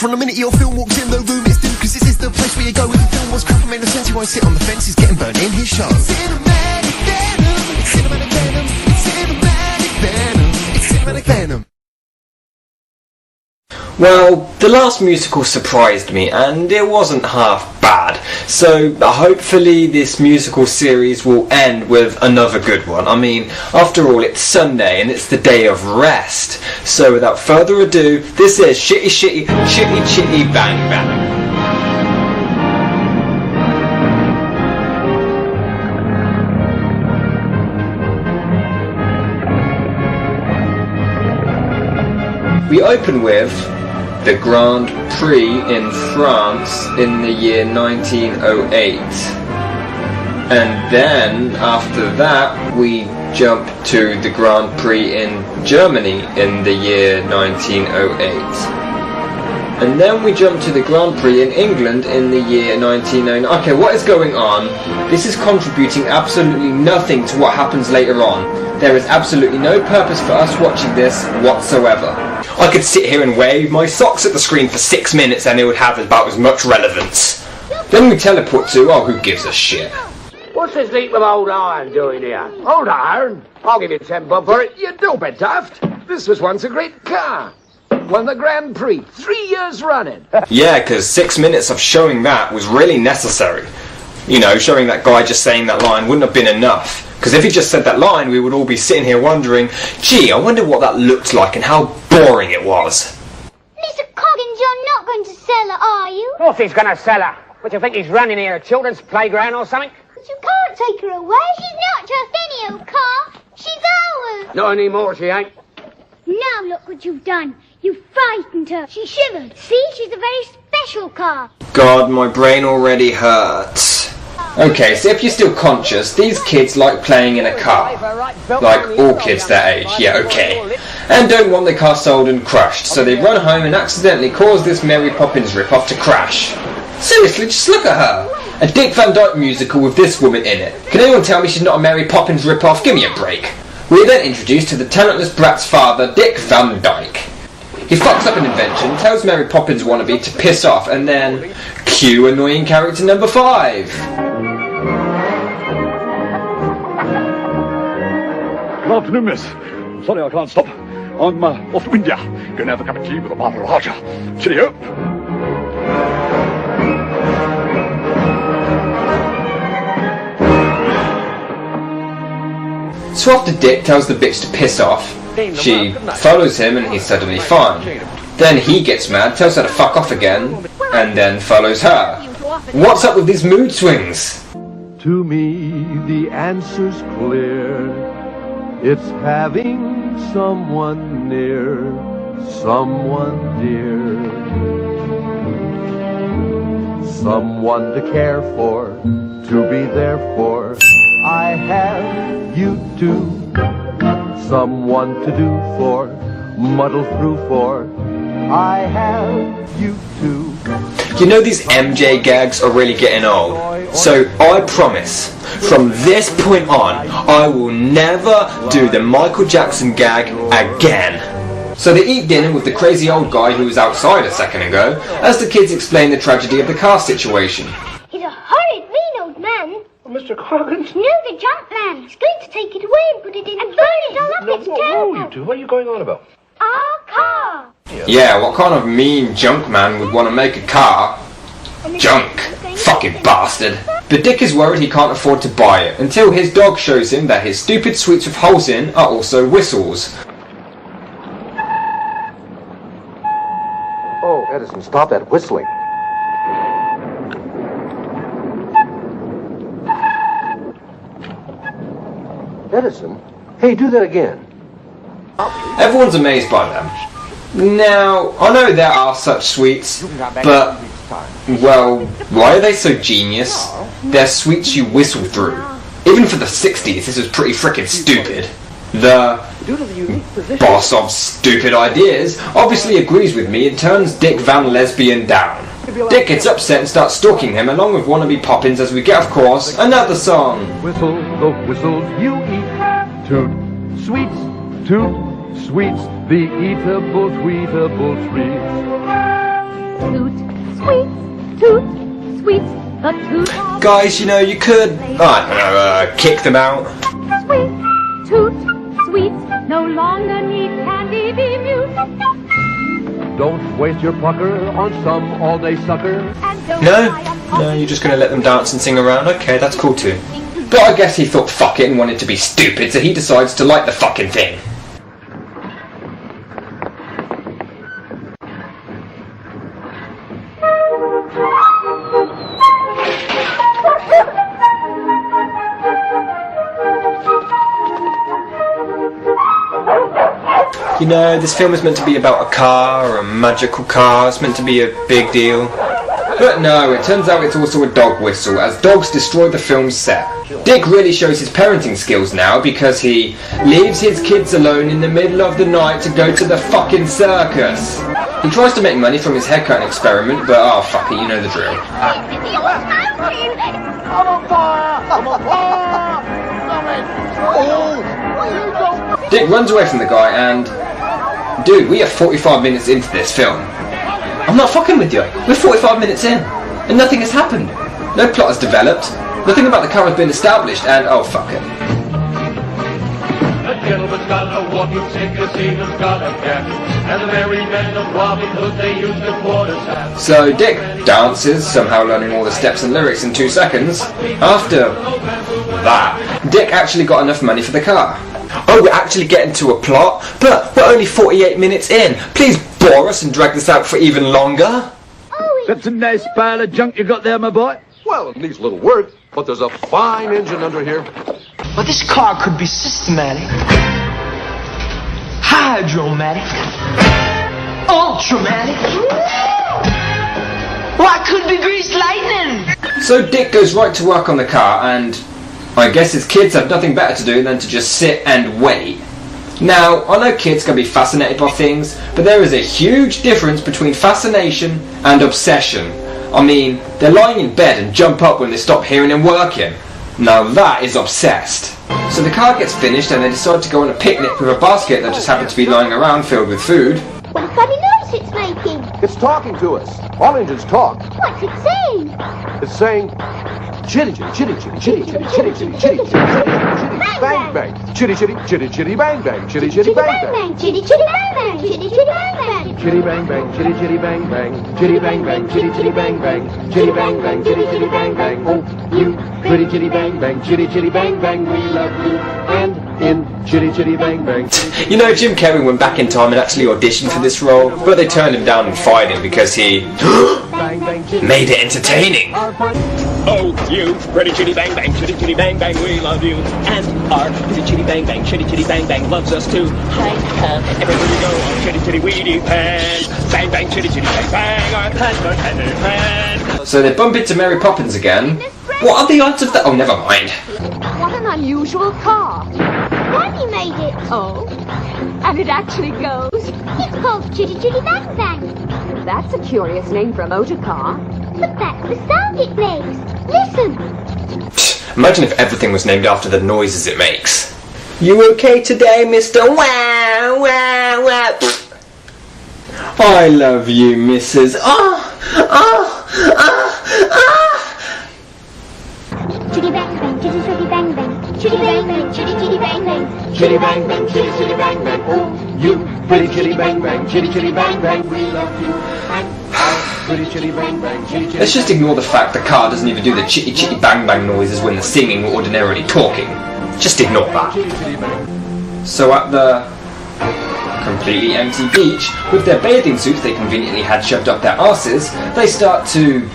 From the minute your film walks in the room, it's doomed, cause this is the place where you go. If the film was crap and made no sense, you won't sit on the fence, he's getting burnt in his show. Cinematic Venom, it's Cinematic Venom, it's Cinematic Venom, it's Cinematic Venom. Well, the last musical surprised me, and it wasn't half bad. So hopefully this musical series will end with another good one. I mean, after all, it's Sunday and it's the day of rest. So without further ado, this is Chitty Chitty Chitty Chitty Bang Bang. We open with the Grand Prix in France in the year 1908, and then after that we jump to the Grand Prix in Germany in the year 1908, and then we jump to the Grand Prix in England in the year 1909. Okay, what is going on? This is contributing absolutely nothing to what happens later on. There is absolutely no purpose for us watching this whatsoever. I could sit here and wave my socks at the screen for 6 minutes and it would have about as much relevance. Then we teleport to, oh, who gives a shit? What's this leap of old iron doing here? Old iron? I'll give you 10 bob for it. You dope it, Daft. This was once a great car. Won the Grand Prix 3 years running. Yeah, because 6 minutes of showing that was really necessary. You know, showing that guy just saying that line wouldn't have been enough. Because if he just said that line, we would all be sitting here wondering, gee, I wonder what that looked like and how boring it was. Mr. Coggins, you're not going to sell her, are you? Of course he's going to sell her. What do you think he's running here, a children's playground or something? But you can't take her away. She's not just any old car. She's ours. Not anymore, she ain't. Now look what you've done. You frightened her. She shivered. See, she's a very special car. God, my brain already hurts. Okay, so if you're still conscious, these kids like playing in a car. Like all kids that age, yeah, okay. And don't want their car sold and crushed, so they run home and accidentally cause this Mary Poppins rip-off to crash. Seriously, just look at her! A Dick Van Dyke musical with this woman in it. Can anyone tell me she's not a Mary Poppins rip-off? Give me a break. We're then introduced to the talentless brat's father, Dick Van Dyke. He fucks up an invention, tells Mary Poppins wannabe to piss off, and then cue annoying character number 5. Good afternoon, miss. Sorry I can't stop. I'm off to India. Gonna have a cup of tea with a Maharaja. Cheerio. So after Dick tells the bitch to piss off, she follows him and he's suddenly fine. Then he gets mad, tells her to fuck off again, and then follows her. What's up with these mood swings? To me, the answer's clear. It's having someone near, someone dear. Someone to care for, to be there for. I have you too. Someone to do for, muddle through for. I have you too. You know, these MJ gags are really getting old. So I promise, from this point on, I will never do the Michael Jackson gag again. So they eat dinner with the crazy old guy who was outside a second ago, as the kids explain the tragedy of the car situation. He's a horrid, mean old man. Mr. Coggins? No, the junk man. He's going to take it away and put it in and burn it all up. It's terrible. You two, what are you going on about? Our car. Yeah, what kind of mean junk man would want to make a car? Junk. Fucking bastard. But Dick is worried he can't afford to buy it, until his dog shows him that his stupid sweets with holes in are also whistles. Oh, Edison, stop that whistling. Edison? Hey, do that again. Everyone's amazed by them. Now, I know there are such sweets, but, well, why are they so genius? They're sweets you whistle through. Even for the 60s, this was pretty frickin' stupid. The boss of stupid ideas obviously agrees with me and turns Dick Van Lesbian down. Dick gets upset and starts stalking him along with wannabe Poppins as we get, of course, another song. Whistle the whistles you eat. Toot sweets, toot sweets, the eatable, tweetable treats. Guys, you know, you could, I don't know, kick them out. Sweet, toot, sweet, no longer need candy be mute. Don't waste your pucker on some all-day sucker. And don't No? cry on No, you're just gonna let them dance and sing around? Okay, that's cool too. But I guess he thought fuck it and wanted to be stupid, so he decides to light the fucking thing. You know, this film is meant to be about a car, or a magical car, it's meant to be a big deal. But no, it turns out it's also a dog whistle, as dogs destroy the film's set. Dick really shows his parenting skills now because he leaves his kids alone in the middle of the night to go to the fucking circus. He tries to make money from his haircutting experiment, but oh fuck it, you know the drill. Dick runs away from the guy and... Dude, we are 45 minutes into this film. I'm not fucking with you. We're 45 minutes in, and nothing has happened. No plot has developed, nothing about the car has been established, and oh fuck it. The gentleman's got a walking stick, the seaman's got a cat, and the merry men of Robin Hood, they use the quarterstaff. So Dick dances, somehow learning all the steps and lyrics in 2 seconds. After that, Dick actually got enough money for the car. Oh, we're actually getting to a plot, but we're only 48 minutes in. Please bore us and drag this out for even longer. That's a nice pile of junk you got there, my boy. Well, it needs a little work, but there's a fine engine under here. But this car could be systematic, hydromatic, ultramatic. Why could be greased lightning? So Dick goes right to work on the car, and I guess his kids have nothing better to do than to just sit and wait. Now, I know kids can be fascinated by things, but there is a huge difference between fascination and obsession. I mean, they're lying in bed and jump up when they stop hearing him working. Now that is obsessed. So the car gets finished and they decide to go on a picnic with a basket that just happened to be lying around filled with food. What a funny noise it's making. It's talking to us. All engines talk. What's it saying? It's saying, chitty, chitty, chitty, chitty, chitty, chitty, chitty, chitty, chitty, chitty, bang, bang. Chitty, chitty, chitty, chitty, bang, bang. Chitty, chitty, bang, bang. Chitty, chitty, bang, bang. Chitty, chitty, bang, bang. Chitty, bang, bang. Chitty, chitty, bang, bang. Chitty, bang, bang. Chitty, chitty, bang, bang. Chitty, bang, bang. Chitty, chitty, bang, bang. Oh, you pretty chitty, bang, bang. Chitty, chitty, bang, bang. We love you. And in chitty, chitty, bang, bang. You know, Jim Carrey went back in time and actually auditioned for this role, but they turned him down and fired him because he made it entertaining. Oh, you pretty chitty bang bang, chitty chitty bang bang, we love you. And our pretty chitty bang bang, chitty chitty bang bang loves us too. Hi, everywhere we go, our chitty chitty weedy pants. Bang bang, chitty chitty bang bang, our pants are tender pants. So they bump into Mary Poppins again. What are the odds of that? Oh, never mind. What an unusual car. Daddy made it. Oh, and it actually goes. It's called Chitty Chitty Bang Bang. That's a curious name for a motor car. But that's the sound it makes. Listen. Imagine if everything was named after the noises it makes. You okay today, Mr. Wow, wow, wow. I love you, Mrs. Chitty Bang Bang, Chitty Chitty Bang Bang. Chitty Bang Bang, Chitty Chitty Bang Bang. Chitty, bang, bang. Chitty, chitty, bang, bang. Oh, you pretty chitty, bang, bang. Chitty, chitty, bang, bang. We love you. And pretty chitty, bang, bang. Chitty, chitty. Let's just ignore the fact the car doesn't even do the chitty chitty bang bang noises when the singing or ordinarily talking. Just ignore that. So at the completely empty beach, with their bathing suits they conveniently had shoved up their arses, they start to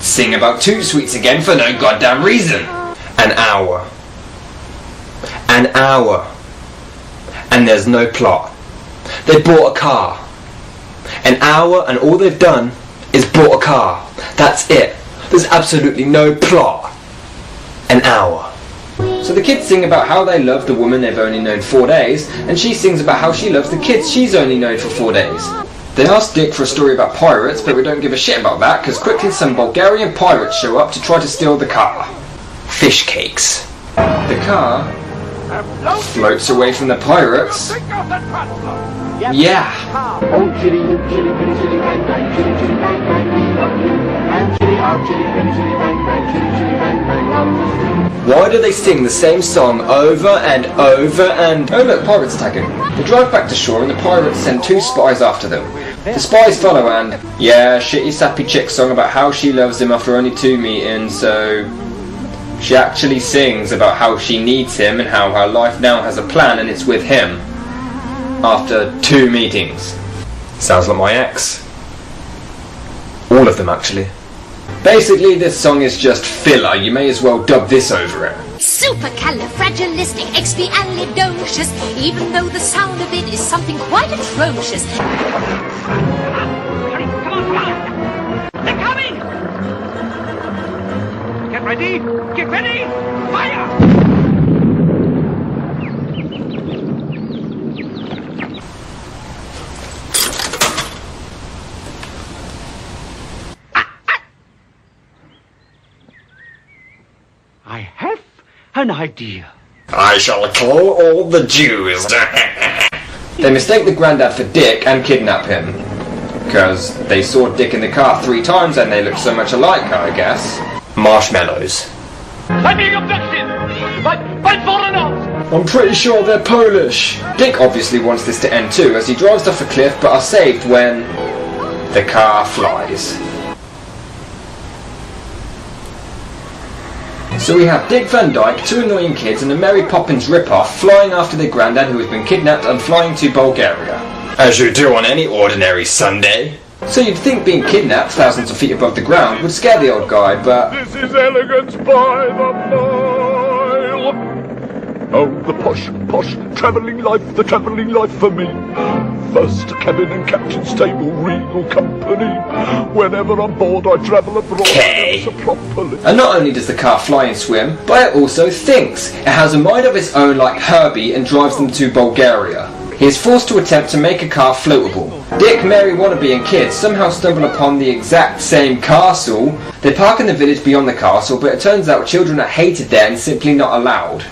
sing about Toot Sweets again for no goddamn reason. An hour. An hour. And there's no plot. They bought a car. An hour and all they've done is bought a car. That's it. There's absolutely no plot. An hour. So the kids sing about how they love the woman they've only known 4 days, and she sings about how she loves the kids she's only known for 4 days. They ask Dick for a story about pirates, but we don't give a shit about that, because quickly some Bulgarian pirates show up to try to steal the car. Fish cakes. The car floats away from the pirates. Yeah. Oh, chitty, chitty, chitty, chitty, bang, bang. Chitty, chitty, bang, bang. We love you. And chitty, Our chitty, chitty, chitty, bang, bang, chitty, chitty, bang, bang, loves us too. Why do they sing the same song over and over and... Oh look, pirates attacking. They drive back to shore and the pirates send 2 spies after them. The spies follow and... Yeah, shitty sappy chick song about how she loves him after only 2 meetings, so... She actually sings about how she needs him and how her life now has a plan and it's with him. After 2 meetings. Sounds like my ex. All of them actually. Basically this song is just filler, you may as well dub this over it. Supercalifragilisticexpialidocious, even though the sound of it is something quite atrocious. They're coming! Get ready! Get ready! Fire! I have an idea. I shall kill all the Jews. They mistake the granddad for Dick and kidnap him. Because they saw Dick in the car 3 times and they look so much alike, I guess. Marshmallows. I'm being abducted by foreigners! I'm pretty sure they're Polish. Dick obviously wants this to end too, as he drives off a cliff but are saved when the car flies. So we have Dick Van Dyke, 2 annoying kids and a Mary Poppins ripoff flying after their granddad who has been kidnapped and flying to Bulgaria. As you do on any ordinary Sunday. So you'd think being kidnapped thousands of feet above the ground would scare the old guy, but... This is elegance by the mile. Oh, the posh, travelling life, the travelling life for me. First cabin and captain's table, regal company. Whenever I'm bored, I travel abroad. Okay. Properly. And not only does the car fly and swim, but it also thinks. It has a mind of its own like Herbie and drives them to Bulgaria. He is forced to attempt to make a car floatable. Dick, Mary, Wannabe and kids somehow stumble upon the exact same castle. They park in the village beyond the castle, but it turns out children are hated there and simply not allowed.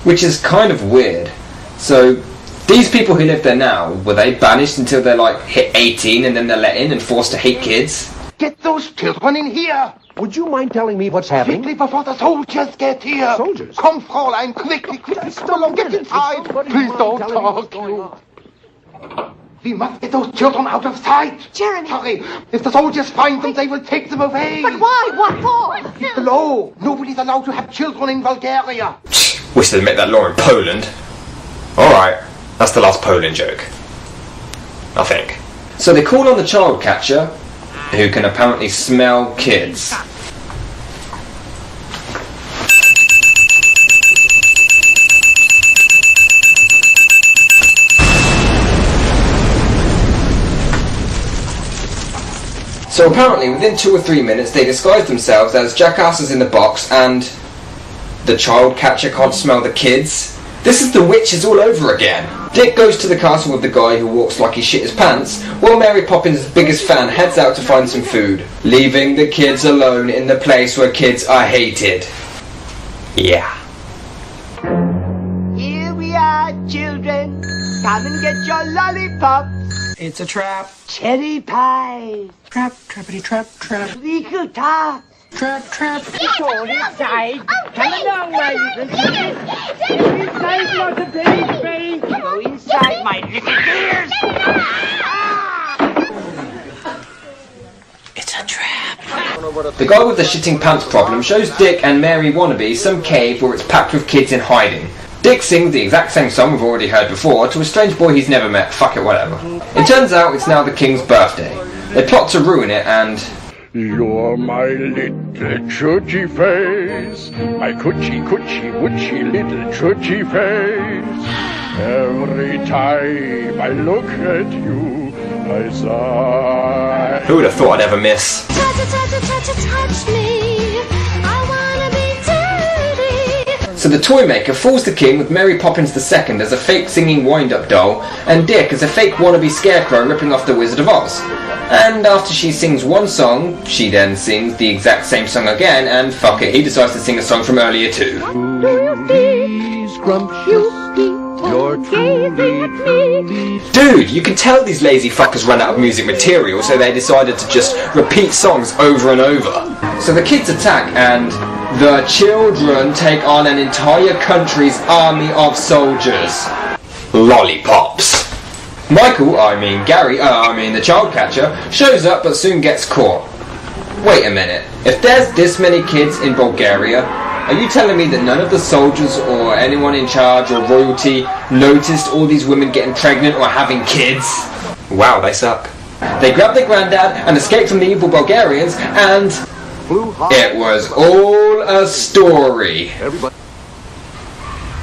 Which is kind of weird. So, these people who live there now, were they banished until they're like hit 18 and then they're let in and forced to hate kids? Get those children in here! Would you mind telling me what's happening? Quickly before the soldiers get here! Soldiers? Come, Fräulein, quickly! Come, get inside! Please don't talk, you! We must get those children out of sight! Jeremy! Hurry! If the soldiers find them, they will take them away! But why? What for? It's the law! Nobody's allowed to have children in Bulgaria! Wish they'd make that law in Poland. Alright, that's the last Poland joke. I think. So they call on the child catcher, who can apparently smell kids. So apparently within 2 or 3 minutes they disguise themselves as jackasses in the box and the child catcher can't smell the kids. This is the witches all over again. Dick goes to the castle with the guy who walks like he shit his pants, while Mary Poppins' biggest fan heads out to find some food, leaving the kids alone in the place where kids are hated. Yeah. Here we are, children. Come and get your lollipops. It's a trap. Cherry pie. Trap, trappity trap, trap. Legal top. Trap, trap. Go inside. Come along, my little dears. Go inside, mother baby. Go inside, my little dears. It's a trap. The guy with the shitting pants problem shows Dick and Mary Wannabe some cave where it's packed with kids in hiding. Dick sings the exact same song we've already heard before to a strange boy he's never met. Fuck it, whatever. It turns out it's now the king's birthday. They plot to ruin it and... You're my little churchy face, my coochie woochie little churchy face. Every time I look at you, I sigh. Who would have thought I'd ever miss? Touch me. I wanna be dirty. So the toy maker fools the king with Mary Poppins II as a fake singing wind-up doll, and Dick as a fake wannabe scarecrow ripping off the Wizard of Oz. And after she sings one song, she then sings the exact same song again, and fuck it, he decides to sing a song from earlier too. Do you feel scrumptious? You're gazing at me. Dude, you can tell these lazy fuckers ran out of music material, so they decided to just repeat songs over and over. So the kids attack and the children take on an entire country's army of soldiers. Lollipops. Michael, Gary, the child catcher, shows up but soon gets caught. Wait a minute, if there's this many kids in Bulgaria, are you telling me that none of the soldiers or anyone in charge or royalty noticed all these women getting pregnant or having kids? Wow, they suck. They grabbed their granddad and escaped from the evil Bulgarians, and it was all a story.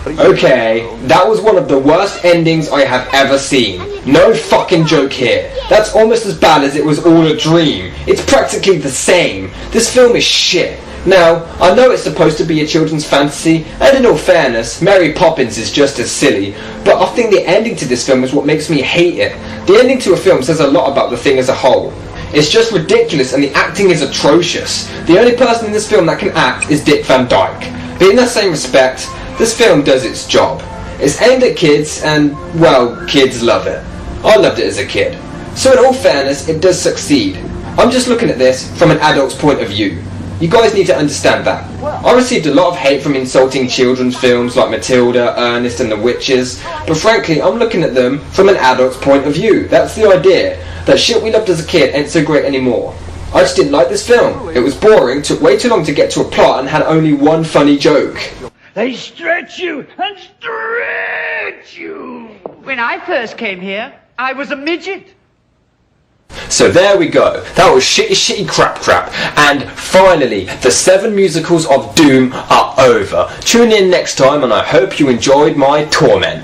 Okay, that was one of the worst endings I have ever seen. No fucking joke here. That's almost as bad as It Was All a Dream. It's practically the same. This film is shit. Now, I know it's supposed to be a children's fantasy, and in all fairness, Mary Poppins is just as silly, but I think the ending to this film is what makes me hate it. The ending to a film says a lot about the thing as a whole. It's just ridiculous and the acting is atrocious. The only person in this film that can act is Dick Van Dyke. But in that same respect, this film does its job. It's aimed at kids and, well, kids love it. I loved it as a kid. So in all fairness, it does succeed. I'm just looking at this from an adult's point of view. You guys need to understand that. I received a lot of hate from insulting children's films like Matilda, Ernest and the Witches, but frankly, I'm looking at them from an adult's point of view. That's the idea. That shit we loved as a kid ain't so great anymore. I just didn't like this film. It was boring, took way too long to get to a plot, and had only one funny joke. They stretch you and stretch you. When I first came here, I was a midget. So there we go. That was shitty crap. And finally, the 7 musicals of doom are over. Tune in next time and I hope you enjoyed my torment.